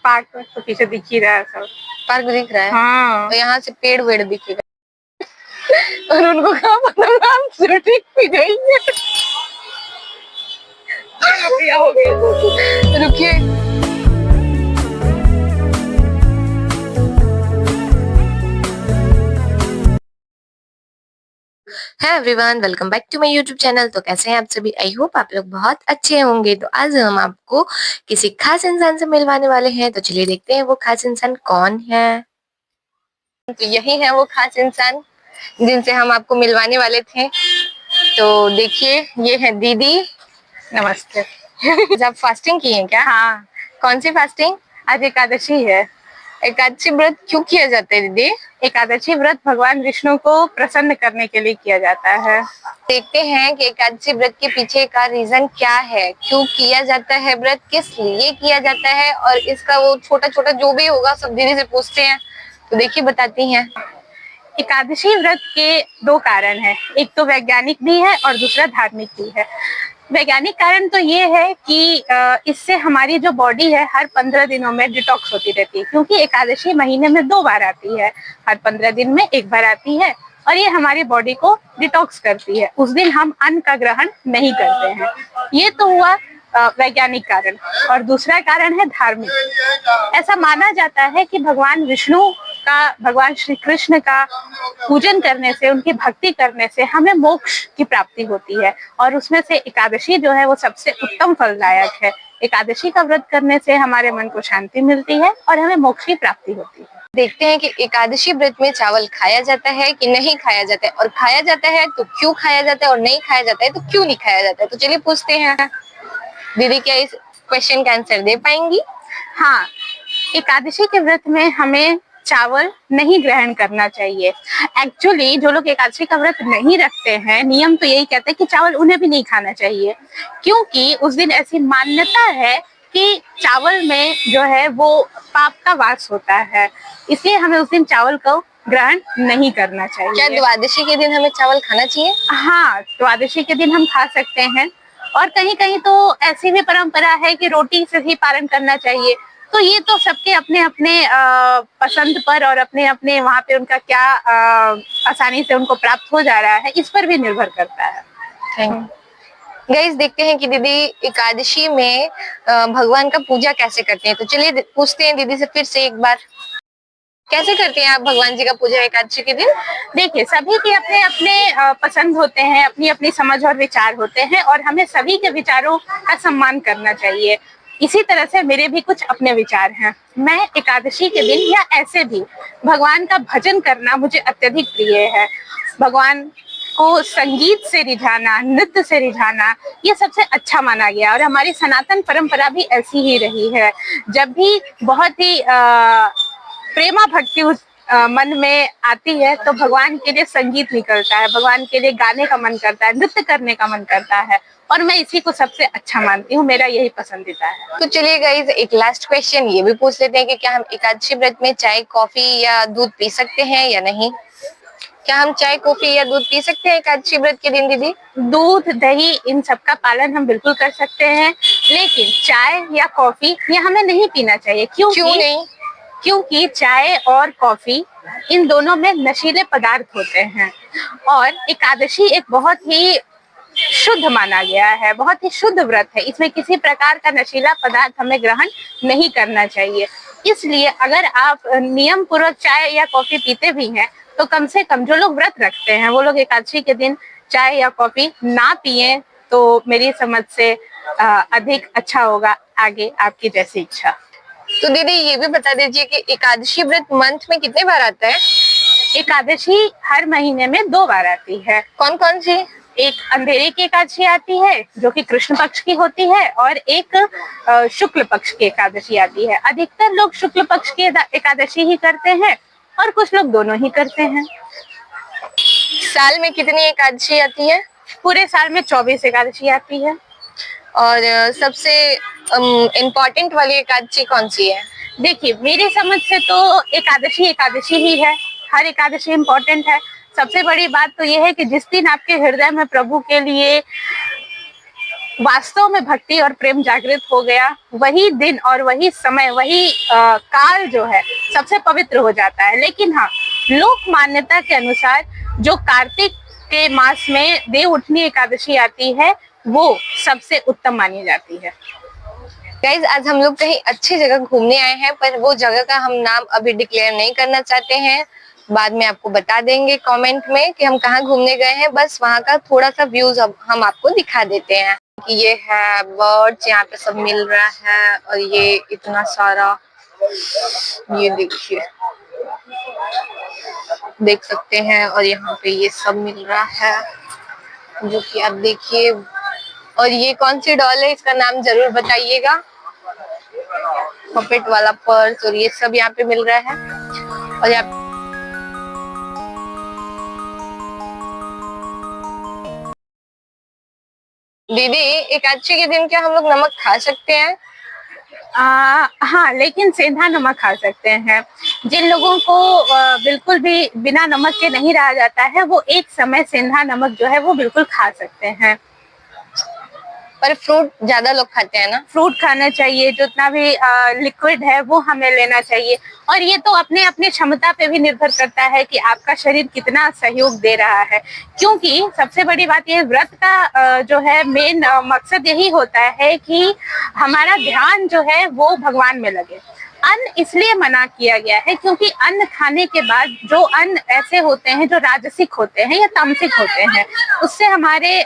Park तो पीछे दिख ही रहा है सब। पार्क दिख रहा है। हाँ। और यहाँ से पेड़ वेड़ दिखेगा। और उनको कहाँ पता हम शूटिंग भी गई है। हो गई। रुकिए। Hi everyone, welcome back to my YouTube channel. तो कैसे हैं आप सभी? आई होप आप लोग बहुत अच्छे होंगे। तो आज हम आपको किसी खास इंसान से मिलवाने वाले हैं। तो चलिए देखते हैं वो खास इंसान कौन है। तो यही है वो खास इंसान जिनसे हम आपको मिलवाने वाले थे। तो देखिए, ये है दीदी। नमस्ते। आप फास्टिंग की हैं क्या? हाँ। कौन सी फास्टिंग? आज एकादशी है। एकादशी व्रत क्यों किया जाता है दीदी? एकादशी व्रत भगवान विष्णु को प्रसन्न करने के लिए किया जाता है। देखते हैं कि एकादशी व्रत के पीछे का रीजन क्या है, क्यों किया जाता है व्रत, किस लिए किया जाता है, और इसका वो छोटा छोटा जो भी होगा सब दीदी से पूछते हैं। तो देखिए बताती हैं। एकादशी व्रत के दो कारण है, एक तो वैज्ञानिक भी है और दूसरा धार्मिक भी है। वैज्ञानिक कारण तो ये है कि इससे हमारी जो बॉडी है हर 15 दिनों में डिटॉक्स होती रहती है, क्योंकि एकादशी महीने में 2 बार आती है, हर 15 दिन में 1 बार आती है और ये हमारी बॉडी को डिटॉक्स करती है। उस दिन हम अन्न का ग्रहण नहीं करते हैं। ये तो हुआ वैज्ञानिक कारण। और दूसरा कारण है धार्मिक। ऐसा माना जाता है कि भगवान विष्णु का, भगवान श्री कृष्ण का पूजन करने से, उनकी भक्ति करने से हमें मोक्ष की प्राप्ति होती है और उसमें से एकादशी जो है वो सबसे उत्तम फलदायक है। एकादशी का व्रत करने से हमारे मन को शांति मिलती है और हमें मोक्ष की प्राप्ति होती है। देखते हैं कि एकादशी व्रत में चावल खाया जाता है कि नहीं खाया जाता है, और खाया जाता है तो क्यों खाया जाता है, और नहीं खाया जाता है तो क्यों नहीं खाया जाता है। तो चलिए पूछते हैं दीदी, क्या इस क्वेश्चन का आंसर दे पाएंगी? हाँ, एकादशी के व्रत में हमें चावल नहीं ग्रहण करना चाहिए। एक्चुअली जो लोग एकादशी का व्रत नहीं रखते हैं, नियम तो यही कहते हैं कि चावल उन्हें भी नहीं खाना चाहिए, क्योंकि उस दिन ऐसी मान्यता है कि चावल में जो है वो पाप का वास होता है, इसलिए हमें उस दिन चावल को ग्रहण नहीं करना चाहिए। क्या द्वादशी के दिन हमें चावल खाना चाहिए? हाँ, द्वादशी के दिन हम खा सकते हैं और कहीं कहीं तो ऐसी भी परंपरा है कि रोटी से ही पारण करना चाहिए। तो ये तो सबके अपने अपने पसंद पर और अपने अपने वहाँ पे उनका क्या आसानी से उनको प्राप्त हो जा रहा है, इस पर भी निर्भर करता है। Thank you. गाइस, देखते हैं कि दीदी एकादशी में भगवान का पूजा कैसे करते हैं। तो चलिए पूछते हैं दीदी से फिर से एक बार, कैसे करते हैं आप भगवान जी का पूजा एकादशी के दिन? देखिए, सभी के अपने अपने पसंद होते हैं, अपनी अपनी समझ और विचार होते हैं और हमें सभी के विचारों का सम्मान करना चाहिए। इसी तरह से मेरे भी कुछ अपने विचार हैं। मैं एकादशी के दिन या ऐसे भी भगवान का भजन करना मुझे अत्यधिक प्रिय है। भगवान को संगीत से रिझाना, नृत्य से रिझाना, ये सबसे अच्छा माना गया और हमारी सनातन परंपरा भी ऐसी ही रही है। जब भी बहुत ही प्रेमा भक्ति उस मन में आती है तो भगवान के लिए संगीत निकलता है, भगवान के लिए गाने का मन करता है, नृत्य करने का मन करता है और मैं इसी को सबसे अच्छा मानती हूँ। मेरा यही पसंदीदा है। तो चलिए गाइस, एक लास्ट क्वेश्चन ये भी पूछ लेते हैं कि क्या हम एकादशी व्रत में चाय, कॉफी या दूध पी सकते हैं या नहीं? क्या हम चाय, कॉफी या दूध पी सकते हैं एकादशी व्रत के दिन दीदी? दूध, दही, इन सब का पालन हम बिल्कुल कर सकते हैं, लेकिन चाय या कॉफी ये हमें नहीं पीना चाहिए। क्यों नहीं? क्योंकि चाय और कॉफी इन दोनों में नशीले पदार्थ होते हैं और एकादशी एक बहुत ही शुद्ध माना गया है, बहुत ही शुद्ध व्रत है। इसमें किसी प्रकार का नशीला पदार्थ हमें ग्रहण नहीं करना चाहिए। इसलिए अगर आप नियम पूर्वक चाय या कॉफी पीते भी हैं तो कम से कम जो लोग व्रत रखते हैं वो लोग एकादशी के दिन चाय या कॉफी ना पिए तो मेरी समझ से अधिक अच्छा होगा। आगे आपकी जैसी इच्छा। तो दीदी ये भी बता दीजिए कि एकादशी व्रत मंथ में कितने बार आता है? एकादशी हर महीने में 2 बार आती है। कौन कौन सी? एक अंधेरे की एकादशी आती है जो कि कृष्ण पक्ष की होती है और एक शुक्ल पक्ष की एकादशी आती है। अधिकतर लोग शुक्ल पक्ष की एकादशी ही करते हैं और कुछ लोग दोनों ही करते हैं। साल में कितनी एकादशी आती है? पूरे साल में 24 एकादशी आती है। और सबसे इम्पोर्टेंट वाली एकादशी कौन सी है? देखिए, मेरी समझ से तो एकादशी ही है। हर एकादशी इम्पोर्टेंट है। सबसे बड़ी बात तो यह है कि जिस दिन आपके हृदय में प्रभु के लिए वास्तव में भक्ति और प्रेम जागृत हो गया, वही दिन और वही समय, वही काल जो है सबसे पवित्र हो जाता है। लेकिन हाँ, लोक मान्यता के अनुसार जो कार्तिक के मास में देव उठनी एकादशी आती है, वो सबसे उत्तम मानी जाती है। गाइज, आज हम लोग कहीं अच्छी जगह घूमने आए हैं, पर वो जगह का हम नाम अभी डिक्लेयर नहीं करना चाहते हैं। बाद में आपको बता देंगे कमेंट में कि हम कहाँ घूमने गए हैं। बस वहाँ का थोड़ा सा व्यूज हम आपको दिखा देते हैं। ये है बर्ड्स, यहाँ पे सब मिल रहा है, और ये इतना सारा, ये देखिए, देख सकते हैं। और यहाँ पे ये सब मिल रहा है, जो कि आप देखिए। और ये कौन सी डॉल है, इसका नाम जरूर बताइएगा। पपेट वाला पर्स और ये सब यहाँ पे मिल रहा है। और यहाँ दीदी, एकादशी के दिन क्या हम लोग नमक खा सकते हैं? हाँ, लेकिन सेंधा नमक खा सकते हैं। जिन लोगों को बिल्कुल भी बिना नमक के नहीं रहा जाता है, वो एक समय सेंधा नमक जो है वो बिल्कुल खा सकते हैं। पर फ्रूट ज्यादा लोग खाते हैं ना? फ्रूट खाना चाहिए, जितना भी लिक्विड है वो हमें लेना चाहिए। और ये तो अपने अपने क्षमता पे भी निर्भर करता है कि आपका शरीर कितना सहयोग दे रहा है। क्योंकि सबसे बड़ी बात ये, व्रत का जो है मेन मकसद यही होता है कि हमारा ध्यान जो है वो भगवान में लगे। अन्न इसलिए मना किया गया है क्योंकि अन्न खाने के बाद जो अन्न ऐसे होते हैं जो राजसिक होते हैं या तामसिक होते हैं, उससे हमारे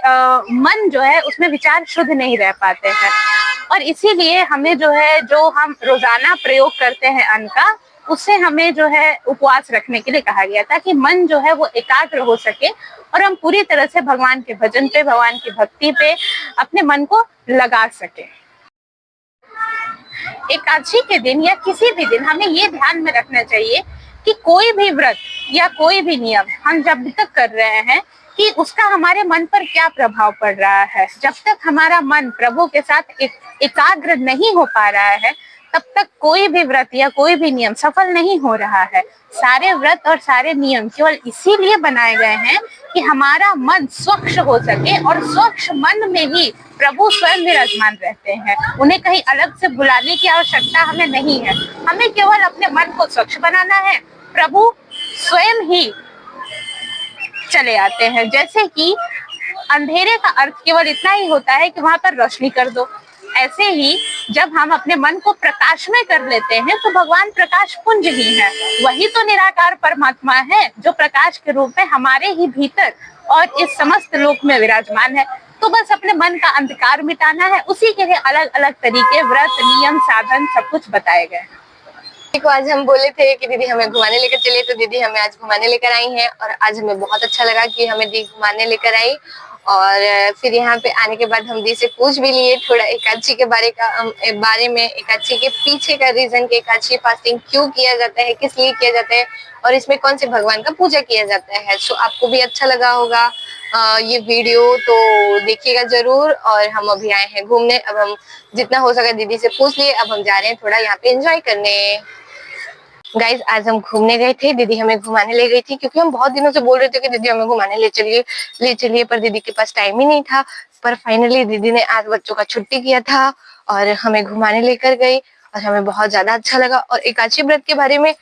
मन जो है उसमें विचार शुद्ध नहीं रह पाते हैं। और इसीलिए हमें जो है, जो हम रोजाना प्रयोग करते हैं अन्न का, उससे हमें जो है उपवास रखने के लिए कहा गया, ताकि मन जो है वो एकाग्र हो सके और हम पूरी तरह से भगवान के भजन पे, भगवान की भक्ति पे अपने मन को लगा सके। एकादशी के दिन या किसी भी दिन हमें ये ध्यान में रखना चाहिए कि कोई भी व्रत या कोई भी नियम हम जब तक कर रहे हैं कि उसका हमारे मन पर क्या प्रभाव पड़ रहा है। जब तक हमारा मन प्रभु के साथ एकाग्र नहीं हो पा रहा है, तब तक कोई भी व्रत या कोई भी नियम सफल नहीं हो रहा है। सारे व्रत और सारे नियम केवल इसीलिए बनाए गए हैं कि हमारा मन स्वच्छ हो सके, और स्वच्छ मन में ही प्रभु स्वयं विराजमान रहते हैं। उन्हें कहीं अलग से बुलाने की आवश्यकता हमें नहीं है। हमें केवल अपने मन को स्वच्छ बनाना है, प्रभु स्वयं ही चले आते हैं। जैसे कि अंधेरे का अर्थ केवल इतना ही होता है कि वहां पर रोशनी कर दो, ऐसे ही जब हम अपने मन को प्रकाश में कर लेते हैं तो भगवान प्रकाश पुंज ही है। वही तो निराकार परमात्मा है जो प्रकाश के रूप में हमारे ही भीतर और इस समस्त लोक में विराजमान है। तो बस अपने मन का अंधकार मिटाना है, उसी के लिए अलग अलग तरीके, व्रत, नियम, साधन सब कुछ बताए गए। देखो, आज हम बोले थे कि दीदी हमें घुमाने लेकर चले, तो दीदी हमें आज घुमाने लेकर आई हैं। और आज हमें बहुत अच्छा लगा कि हमें दी घुमाने लेकर आई। और फिर यहाँ पे आने के बाद हम दी से पूछ भी लिए थोड़ा एकादशी के बारे में, एकादशी के पीछे का रीजन, कि एकादशी फास्टिंग क्यों किया जाता है, किस लिए किया जाता है, और इसमें कौन से भगवान का पूजा किया जाता है। सो आपको भी अच्छा लगा होगा ये वीडियो, तो देखिएगा जरूर। और हम अभी आए हैं घूमने, अब हम जितना हो सका दीदी से पूछ लिए, अब हम जा रहे हैं थोड़ा यहाँ पे एंजॉय करने। गाइज, आज हम घूमने गए थे, दीदी हमें घुमाने ले गई थी, क्योंकि हम बहुत दिनों से बोल रहे थे कि दीदी हमें घुमाने ले चलिए, पर दीदी के पास टाइम ही नहीं था। पर फाइनली दीदी ने आज बच्चों का छुट्टी किया था और हमें घुमाने लेकर गई, और हमें बहुत ज्यादा अच्छा लगा। और एकादशी व्रत के बारे में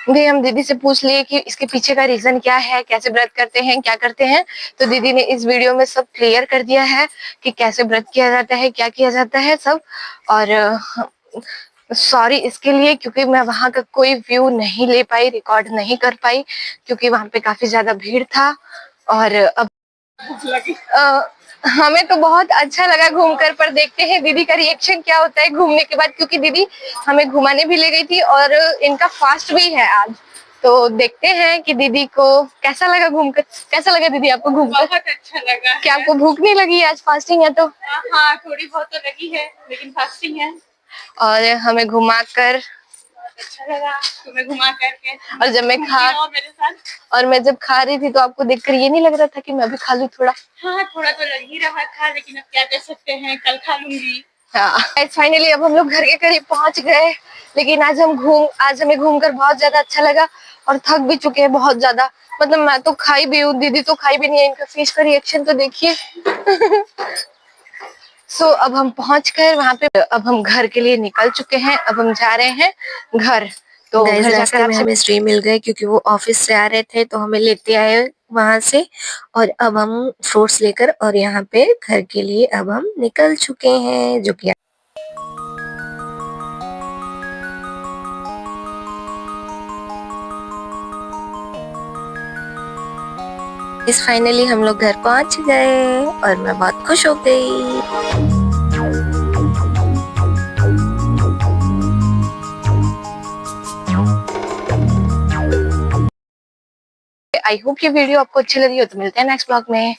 भी हम दीदी से पूछ लिए कि इसके पीछे का रीजन क्या है, कैसे व्रत करते हैं, क्या करते हैं। तो दीदी ने इस वीडियो में सब क्लियर कर दिया है कि कैसे व्रत किया जाता है, क्या किया जाता है सब। और सॉरी इसके लिए, क्योंकि मैं वहां का कोई व्यू नहीं ले पाई, रिकॉर्ड नहीं कर पाई, क्योंकि वहां पे काफी ज्यादा भीड़ था। और अब हमें तो बहुत अच्छा लगा घूमकर, पर देखते हैं दीदी का रिएक्शन क्या होता है घूमने के बाद, क्योंकि दीदी हमें घुमाने भी ले गई थी और इनका फास्ट भी है आज। तो देखते हैं कि दीदी को कैसा लगा घूमकर। कैसा लगा दीदी आपको घूमकर? बहुत अच्छा लगा। क्या आपको भूख नहीं लगी? आज फास्टिंग है तो? हाँ, थोड़ी बहुत तो लगी है, लेकिन फास्टिंग है। और हमें घुमाकर अच्छा लगा तुम्हें घुमा करके। और जब मैं मेरे साथ, और मैं जब खा रही थी तो आपको देखकर ये नहीं लग रहा था कि मैं भी खा लूं थोड़ा? हाँ, थोड़ा तो लग ही रहा था, लेकिन अब क्या कर सकते हैं, कल खा लूंगी। हाँ, फाइनली अब हम लोग घर के करीब पहुंच गए। लेकिन आज हमें घूमकर बहुत ज्यादा अच्छा लगा, और थक भी चुके हैं बहुत ज्यादा। मतलब मैं तो खाई भी हूँ, दीदी तो खाई भी नहीं है। इनका फेस का रिएक्शन तो देखिए। सो अब हम पहुंच कर वहाँ पे, अब हम घर के लिए निकल चुके हैं। अब हम जा रहे हैं घर। तो घर जाकर में हमें श्री मिल गए क्योंकि वो ऑफिस से आ रहे थे तो हमें लेते आए वहां से। और अब हम फ्रूट्स लेकर और यहाँ पे घर के लिए अब हम निकल चुके हैं, जो कि इस फाइनली हम लोग घर पहुंच गए और मैं बहुत खुश हो गई। आई होप ये वीडियो आपको अच्छी लगी हो, तो मिलते हैं नेक्स्ट ब्लॉग में।